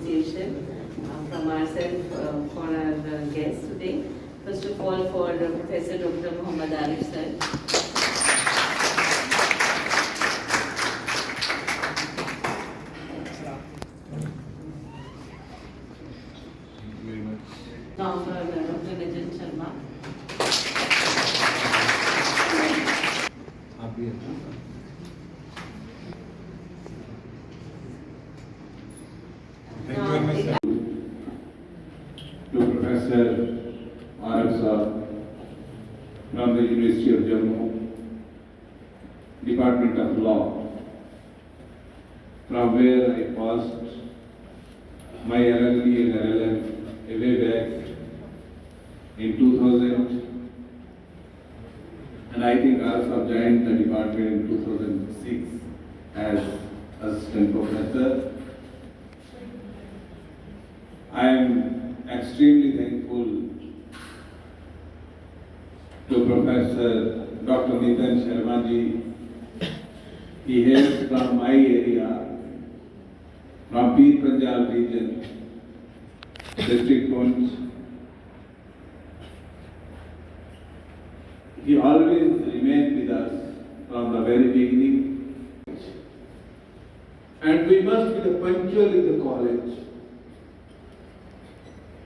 appreciation from ourselves for our guests today. First of all, for Professor Dr. Muhammad Arif sir. Now for Dr. Nitin Sharma. Thank you very much, sir. To Professor Arif Sir from the University of Jammu, Department of Law, from where I passed my LLB and LLM way back in 2000, and I think Arif Sir joined the department in 2006 as assistant professor. I am extremely thankful to Professor Dr. Nitin Sharma ji. He hails from my area, from Pir Panjal region, District Poonch. He always remained with us from the very beginning, and we must be the punctual in the college.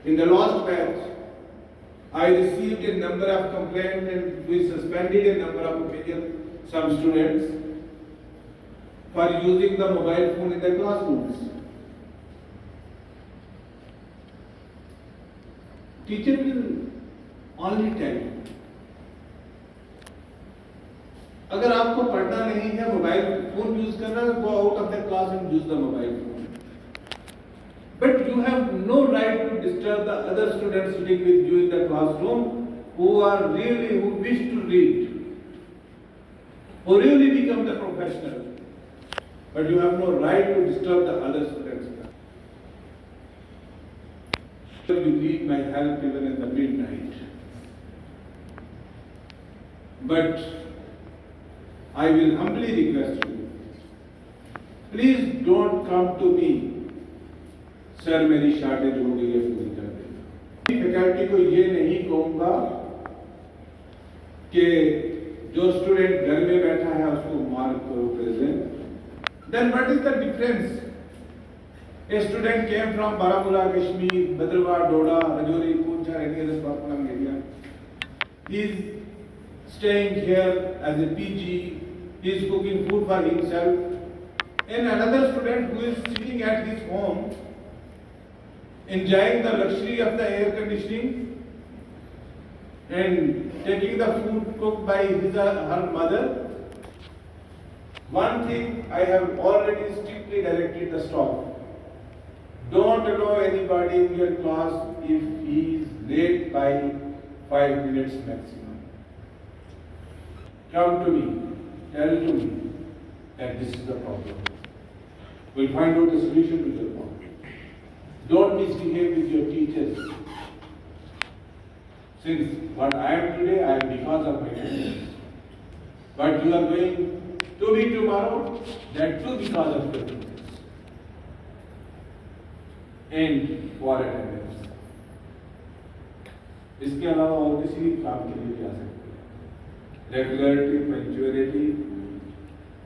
In the last batch, I received a number of complaints and we suspended a number of some students for using the mobile phone in their classrooms. Teacher will only tell you. अगर आपको पढ़ना नहीं है, mobile phone use करना है, go out of the class and use the mobile phone. But you have no right to disturb the other students sitting with you in the classroom who wish to read, who really become the professional. But you have no right to disturb the other students. You need my help even in the midnight. But I will humbly request you, please don't come to me, sir मेरी shortage हो गई है, पूरी कर देना। Faculty को ये नहीं कहूँगा कि जो स्टूडेंट घर में बैठा है उसको मार्क करो present. Then what is the difference? A student came from Baramulla, Kashmir, Bhadrawah, Doda, Rajouri, Poonch, or any other far-flung area. He is staying here as a PG. He is cooking food for himself. And another student who is sitting at his home, enjoying the luxury of the air conditioning and taking the food cooked by his or her mother. One thing I have already strictly directed the staff. Don't allow anybody in your class if he is late by 5 minutes maximum. Come to me, tell to me that this is the problem. We'll find out the solution to the problem. Don't misbehave with your teachers. Since what I am today, I am because of my teachers. But you are going to be tomorrow, that too because of your teachers. And for attendance. इसके अलावा और किसी भी काम के लिए भी आ सकते हैं। Regularity, punctuality,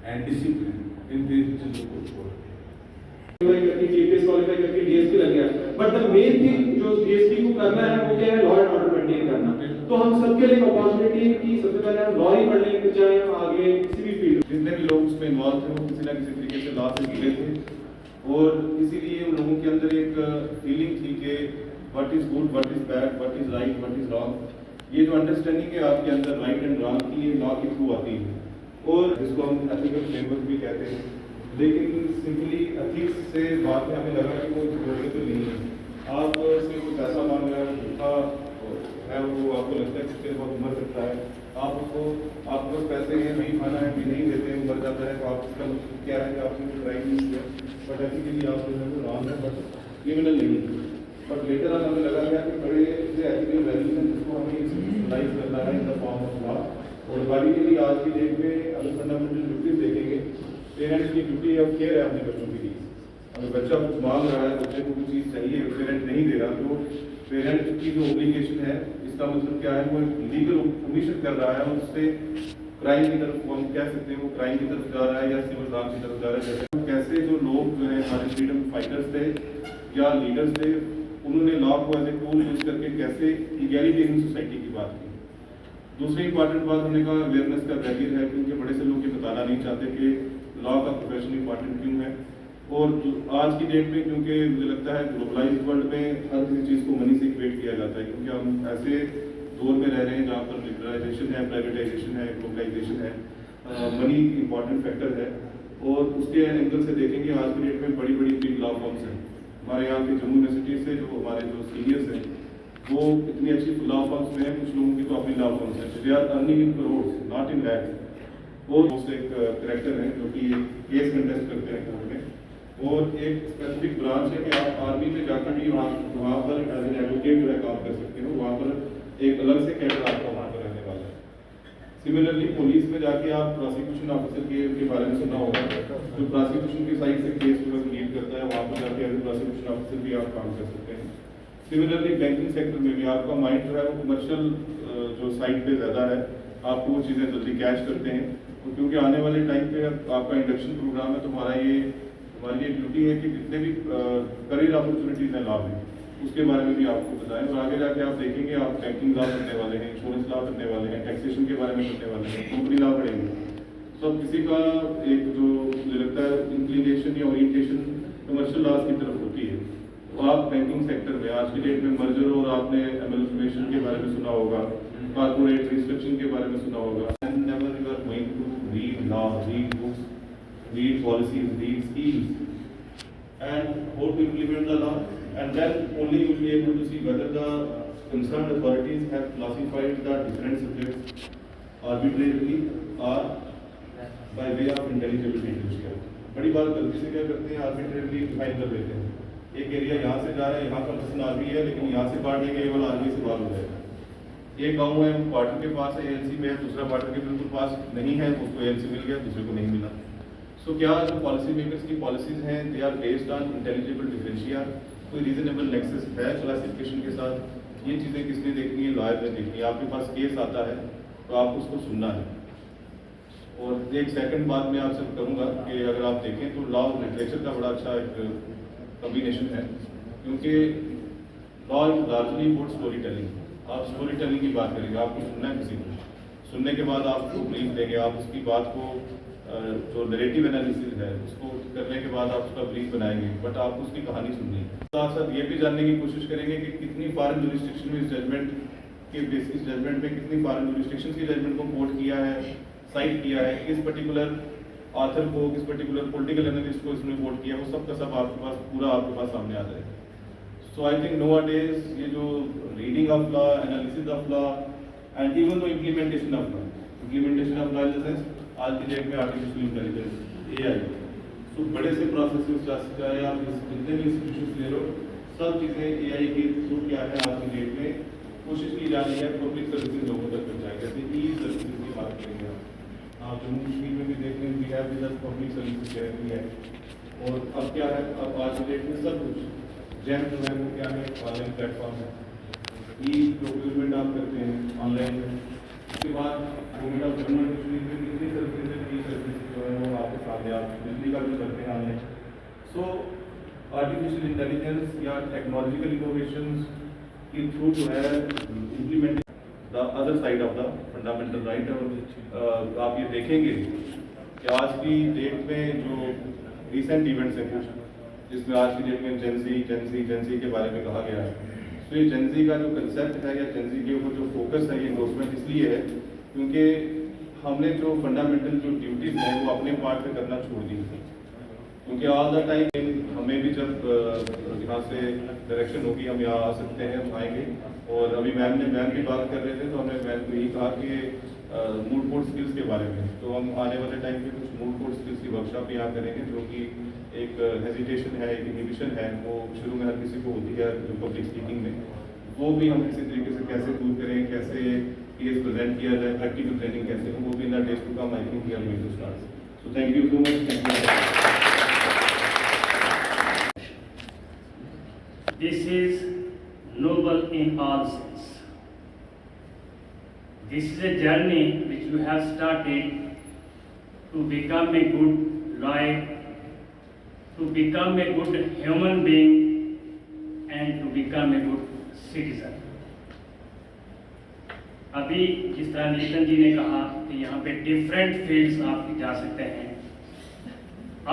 and discipline इन तीन चीजों को छोड़ जीपीएस क्वालिफाई करके डीएसपी लग गया, बट द मेन थिंग जो डीएसपी को करना है वो क्या है, लॉ एंड ऑर्डर मेंटेन करना। तो हम सबके लिए अपॉर्चुनिटी की सबसे पहले हम लॉ ही पढ़ लेंगे, चाहे हम आगे किसी भी फील्ड। जितने भी लोग उसमें इन्वॉल्व थे वो किसी ना किसी तरीके से लॉ से जुड़े थे, और इसीलिए उन लोगों के अंदर एक फीलिंग थी कि what is good, what is bad, what is right, what is wrong. ये जो अंडरस्टैंडिंग है आपके अंदर राइट एंड रॉन्ग की, ये लॉ के थ्रू आती है, और जिसको हम एथिकल फ्रेमवर्क भी कहते हैं। लेकिन सिंपली एथिक्स से बात में हमें लगा कि वो जोड़ने तो नहीं है। आप से कोई पैसा मांग रहा है, भूखा है, वो आपको लगता है कि उसके बहुत मर सकता है, आप उसको आपके पास पैसे हैं, नहीं खाना है, नहीं देते हैं, मर जाता है, तो आप उसका क्या है कि आपने ट्राई नहीं किया, बट एथिकली आप जो है वो रॉन्ग है, बट क्रिमिनल नहीं है। बट लेटर ऑन हमें लगा गया कि बड़े एथिकल वैल्यूज हैं जिसको हमें यूटिलाइज करना है in the form of law. और बारी के लिए आज की डेट में अगर फंडामेंटल ड्यूटीज देखेंगे, पेरेंट्स की ड्यूटी ऑफ केयर है अपने बच्चों के लिए। अगर बच्चा कुछ मांग रहा है, बच्चे को कुछ चीज़ चाहिए, पेरेंट नहीं दे रहा, तो पेरेंट की जो ऑब्लिगेशन है, इसका मतलब क्या है, वो लीगल ओमिशन कर रहा है और उससे क्राइम की तरफ, हम कह सकते हैं वो क्राइम की तरफ जा रहा है या सिविल ब्रांच की तरफ जा रहा है। जैसे कैसे जो लोग जो है हमारे फ्रीडम फाइटर्स थे या लीडर्स थे, उन्होंने लॉ को एज ए टूल यूज करके कैसे इक्वालिटी सोसाइटी की बात की। दूसरी इंपॉर्टेंट बात हमने कहा अवेयरनेस का बैरियर है, क्योंकि बड़े से लोग ये बताना नहीं चाहते कि लॉ का प्रोफेशन इंपॉर्टेंट क्यों है। और आज की डेट में क्योंकि मुझे लगता है ग्लोबलाइज वर्ल्ड में हर किसी चीज़ को मनी से इक्वेट किया जाता है, क्योंकि हम ऐसे दौर में रह रहे हैं जहाँ पर लिबरलाइजेशन है, प्राइवेटाइजेशन है, ग्लोबलाइजेशन है, मनी इंपॉर्टेंट फैक्टर है। और उसके एंगल से देखेंगे आज की डेट में बड़ी बड़ी बिग लॉ फॉर्म्स हैं हमारे यहाँ के जम्मू यूनिवर्सिटी से, जो हमारे जो सीनियर्स हैं वो इतनी अच्छी लॉ फॉर्म्स में है, कुछ लोगों की तो अपनी लॉ फॉर्म्स हैं, they are earning in crore not in lakhs. वो एक करेक्टर हैं जो कि केस कंटेस्ट करते हैं कोर्ट में, और एक स्पेसिफिक ब्रांच है कि आप आर्मी में जाकर भी वहाँ पर एज एन एडवोकेट जो है काम कर सकते हो, वहाँ पर एक अलग से कैडर आपका वहाँ पर रहने वाला है। सिमिलरली पुलिस में जाके आप प्रोसिक्यूशन ऑफिसर के बारे में सुना होगा, जो प्रोसिक्यूशन की साइड से केस जो है लीड करता है, वहाँ पर जाके एज ए प्रोसिक्यूशन ऑफिसर भी आप काम कर सकते हैं। सिमिलरली बैंकिंग सेक्टर में भी आपका माइंड जो है वो कमर्शियल जो साइड पे ज़्यादा है, आपको वो चीज़ें जल्दी कैच करते हैं। और क्योंकि आने वाले टाइम पे आपका इंडक्शन प्रोग्राम है, तो हमारी ये ड्यूटी है कि जितने भी करियर अपॉर्चुनिटीज़ हैं लॉ में, उसके बारे में भी आपको बताएं। और आगे जाके आप देखेंगे आप बैंकिंग लॉ करने वाले हैं, इंश्योरेंस लॉ करने वाले हैं, टैक्सेशन के बारे में करने वाले हैं, कंपनी लॉ पढ़ेंगे। सब किसी का एक जो मुझे लगता है इंक्लिनेशन या ओरिएंटेशन कमर्शियल लॉ की तरफ होती है। तो आप बैंकिंग सेक्टर में आज की डेट में मर्जर और आपने एमल्गमेशन के बारे में सुना होगा, कॉर्पोरेट रिस्ट्रक्चर के बारे में सुना होगा। Never you are going to read law, read books, read policies, read schemes, and how to implement the law, and then only you will be able to see whether the concerned authorities have classified the different subjects arbitrarily or by way of intelligible details. बड़ी बात गलती से क्या करते हैं, arbitrarily define कर देते हैं। एक एरिया यहाँ से जा रहा है, यहाँ का पर्सन आर्मी है, लेकिन यहाँ से बांट देंगे केवल आर्मी से बाहर हो जाएगा। एक गांव है क्वार्टर के पास है, एएलसी में है, दूसरा क्वार्टर के बिल्कुल पास नहीं है, उसको एएलसी मिल गया, दूसरे को नहीं मिला। सो क्या जो पॉलिसी मेकर्स की पॉलिसीज हैं, they are based on intelligible differentia, कोई रीजनेबल नेक्सस है क्लासिफिकेशन के साथ। ये चीज़ें किसने देखनी है, लॉयर ने देखनी है। आपके पास केस आता है तो आपको उसको सुनना है। और एक सेकंड बात मैं आपसे करूँगा कि अगर आप देखें तो लॉ और लिटरेचर का बड़ा अच्छा एक कॉम्बिनेशन है, क्योंकि law is largely about story telling. आप स्टोरी टेलिंग की बात करेंगे, आपको सुनना है किसी को, सुनने के बाद आप उसको ब्रीफ देंगे, आप उसकी बात को जो नरेटिव एनालिसिस है उसको करने के बाद आप उसका ब्रीफ बनाएंगे, बट आपको उसकी कहानी सुननी है। साथ साथ ये भी जानने की कोशिश करेंगे कि कितनी फॉरेन जुरिस्डिक्शन में इस जजमेंट के बेसिस जजमेंट में कितनी फॉरेन जुरिस्डिक्शन की जजमेंट को कोट किया है, साइट किया है, किस पर्टिकुलर ऑथर को, किस पर्टिकुलर पॉलिटिकल एनालिस्ट को इसमें कोट किया, वो सब का सब आपके पास पूरा आपके पास सामने आ जाएगा। सो आई थिंक nowadays ये जो reading of law, analysis of law and even the implementation of law in the sense आज की डेट में आर्टिफिशियल इंटेलिजेंस एआई, तो बड़े से प्रोसेसेस चाहे आप जितने भी इंस्टीट्यूशन ले लो, सब चीज़ें एआई के थ्रू क्या है आज की डेट में कोशिश की जा रही है पब्लिक सर्विसेज लोगों तक पहुँचाए। जैसे ई सर्विसेज की बात करेंगे आप जम्मू कश्मीर में भी देख रहे हैं, we have with public services guarantee है। और अब क्या है, अब आज की डेट में सब कुछ जैम जो है वो क्या है, ऑनलाइन प्लेटफॉर्म है। ई प्रोक्योरमेंट आप करते हैं ऑनलाइन में, उसके बाद government of Jammu and Kashmir में कितनी सर्विसेज ई सर्विसेज जो है वो आपके सामने, आप बिजली का भी करते हैं ऑनलाइन। सो आर्टिफिशियल इंटेलिजेंस या टेक्नोलॉजिकल इनोवेशंस के थ्रू जो है implement the other side of the fundamental right. और आप ये देखेंगे कि आज की डेट में जो रिसेंट इवेंट्स हैं कुछ, जिसमें आज की डेट में जेंजी के बारे में कहा गया है, तो ये जेंजी का जो कंसेप्ट है या जेंजी के ऊपर जो फोकस है, ये एंडोर्समेंट इसलिए है क्योंकि हमने जो फंडामेंटल जो ड्यूटीज़ हैं वो अपने पार्ट पे करना छोड़ दी थी। क्योंकि ऑल द टाइम हमें भी जब यहाँ से डायरेक्शन होगी हम यहाँ आ सकते हैं, हम आएंगे। और अभी मैम भी बात कर रहे थे तो हमने मैम को यही कहा कि मूड कोर्ट स्किल्स के बारे में, तो हम आने वाले टाइम पे कुछ मूड कोर्ट स्किल्स की वर्कशॉप यहाँ करेंगे, जो कि एक हेजिटेशन है, एक इनहिबिशन है, वो शुरू में हर किसी को होती है जो पब्लिक स्पीकिंग में, वो भी हम किसी तरीके से कैसे दूर करें, कैसे केस प्रेजेंट किया जाए, प्रैक्टिकल ट्रेनिंग कैसे हो, वो भी in the days to come I think we are going to start. So thank you so much, thank you. This is noble in all sense. This is a journey which you have started to become a good lawyer, to become a good human being, and to become a good citizen. अभी जिस तरह नीतन जी ने कहा कि यहाँ पे different fields आप जा सकते हैं.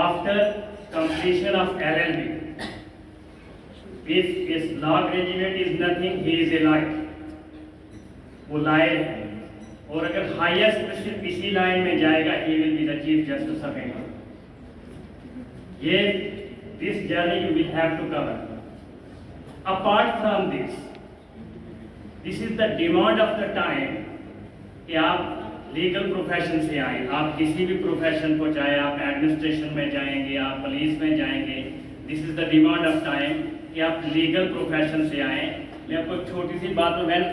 After completion of LLB, if his law graduate is nothing, he is a lawyer. वो लायर है. और अगर हाईएस्ट पोजीशन इसी लाइन में जाएगा, he will be the chief justice of India. ये this journey you will have to cover. Apart from this, this is the demand of the time कि आप लीगल प्रोफेशन से आए. आप किसी भी प्रोफेशन को, चाहे आप एडमिनिस्ट्रेशन में जाएंगे, आप पुलिस में जाएंगे, this is the demand of time कि आप लीगल प्रोफेशन से आए. मैं आपको एक छोटी सी बात व्हेन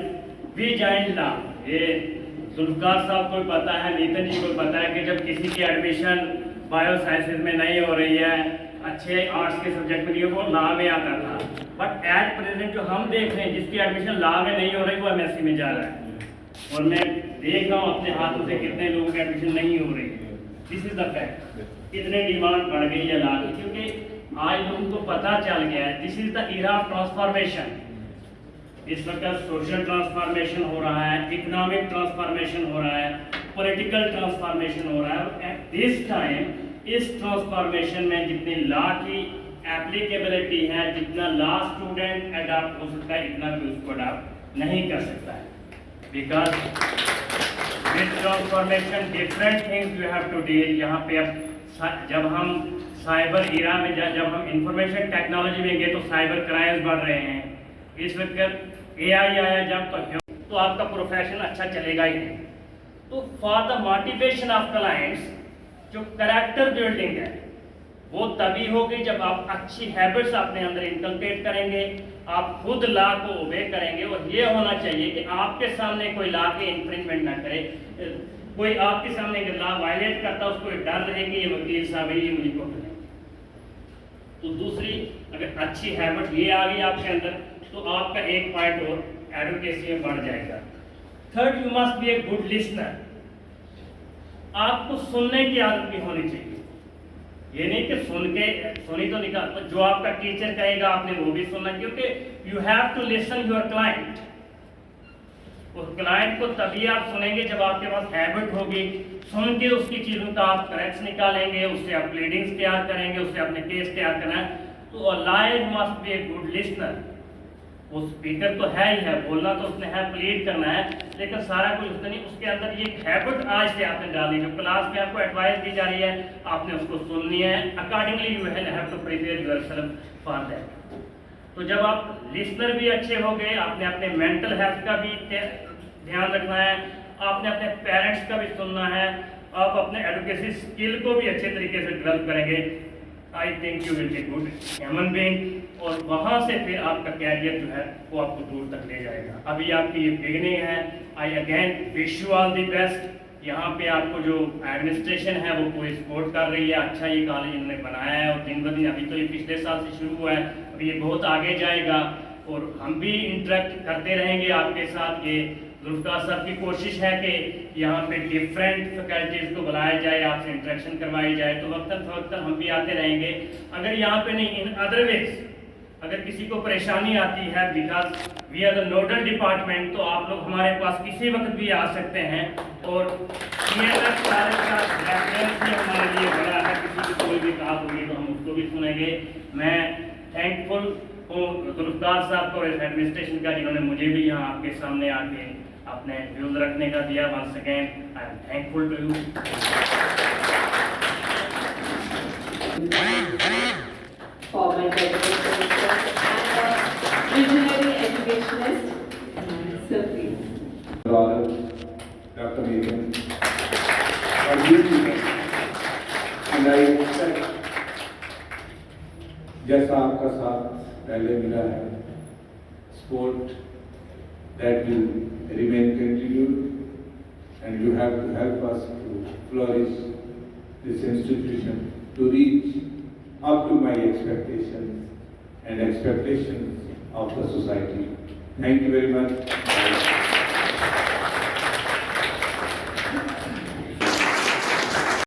वी जॉइंड लॉ, ये जुल्फकार साहब को पता है, नीतन जी को पता है कि जब किसी की एडमिशन बायो साइंसेज में नहीं हो रही है, अच्छे आर्ट्स के सब्जेक्ट में नहीं हो, वो लॉ में आता था. बट एट प्रेजेंट जो हम देख रहे हैं, जिसकी एडमिशन लॉ में नहीं हो रही, वो MSc में जा रहा है. और मैं देख रहा हूँ अपने हाथों से कितने लोगों की एडमिशन नहीं हो रही है. This is the fact. कितने डिमांड बढ़ गई है लॉ की, क्योंकि आज लोगों को पता चल गया है. This is the era of transformation. इस वक्त सोशल ट्रांसफॉर्मेशन हो रहा है, इकोनॉमिक ट्रांसफॉर्मेशन हो रहा है, पॉलिटिकल ट्रांसफॉर्मेशन हो रहा है. और एट दिस टाइम इस ट्रांसफॉर्मेशन में जितनी लॉ की एप्लीकेबिलिटी है, जितना लॉ स्टूडेंट अडॉप्ट हो सकता है, इतना भी उसको अडॉप्ट नहीं कर सकता है. Because with transformation different things you have to deal. यहाँ पे अब जब हम साइबर इरा में जब हम इंफॉर्मेशन टेक्नोलॉजी में गए तो साइबर क्राइम्स बढ़ रहे हैं. इस वक्त AI आया जब तो आपका प्रोफेशन अच्छा चलेगा ही नहीं. तो for the motivation of clients, जो कैरेक्टर बिल्डिंग है वो तभी होगी जब आप अच्छी हैबिट्स अपने अंदर इनकलकेट करेंगे, आप खुद लॉ को ओबे करेंगे. और ये होना चाहिए कि आपके सामने कोई लॉ के इन्फ्रिंजमेंट ना करे. कोई आपके सामने अगर लॉ वायलेट करता है, उसको डर रहे कि ये वकील साहब ये मुझे को करें. तो दूसरी अगर अच्छी हैबिट ये आ गई आपके अंदर, तो आपका एक पॉइंट और एडवोकेसी में बढ़ जाएगा. Third, you must be a good listener. आपको सुनने की आदत भी होनी चाहिए. ये नहीं कि सुनी तो निकाल, तो जो आपका टीचर कहेगा आपने वो भी सुनना, क्योंकि you have to listen your client. उस क्लाइंट को तभी आप सुनेंगे जब आपके पास हैबिट होगी. सुन के उसकी चीज़ों का आप करेक्ट्स निकालेंगे, उससे आप प्लीडिंग्स तैयार करेंगे, उससे अपने केस तैयार करना है. तो a lawyer must be a good listener. वो स्पीकर तो है ही है, बोलना तो उसने है, प्लीड करना है, लेकिन सारा कुछ उसने नहीं. उसके अंदर ये हैबिट आज से आपने डाली. जो क्लास में आपको एडवाइस दी जा रही है, आपने उसको सुननी है. Accordingly you have to prepare yourself for that. तो जब आप लिसनर भी अच्छे हो गए, आपने अपने मेंटल हेल्थ का भी ध्यान रखना है, आपने अपने पेरेंट्स का भी सुनना है, आप अपने एडुकेशन स्किल को भी अच्छे तरीके से डेवलप करेंगे. I think you will be good human being. और वहाँ से फिर आपका कैरियर जो है वो आपको दूर तक ले जाएगा. अभी आपकी ये बिगनिंग है. I again wish you all the best. यहाँ पे आपको जो एडमिनिस्ट्रेशन है वो पूरी सपोर्ट कर रही है. अच्छा ये कॉलेज इन्होंने बनाया है, और दिन ब दिन, अभी तो ये पिछले साल से शुरू हुआ है, अभी ये बहुत आगे जाएगा. और हम भी इंटरेक्ट करते रहेंगे आपके साथ. ये जुल्फकार साहब की कोशिश है कि यहाँ पे डिफरेंट फैकल्टीज को बुलाया जाए, आपसे इंटरेक्शन करवाई जाए. तो वक्तन फवक्तन हम भी आते रहेंगे. अगर यहाँ पे नहीं, इन अदर वेज अगर किसी को परेशानी आती है, because we are the nodal department, तो आप लोग हमारे पास किसी वक्त भी आ सकते हैं. और CSS कॉलेज का रेफरेंस भी हमारे लिए बड़ा है. किसी की कोई भी बात होगी तो हम उसको भी सुनेंगे. मैं थैंकफुल हूँ जुल्फकार साहब को, इस एडमिनिस्ट्रेशन का, जिन्होंने मुझे भी यहाँ आपके सामने आके अपने व्यूज रखने का दिया. Once again I am thankful to you. Former Deputy Minister and visionary educationist, Sir please. Dr. Megan, और I expect जैसा आपका साथ पहले मिला है, support that will remain continued, and you have to help us to flourish this institution to reach up to my expectations and expectations of the society. Thank you very much.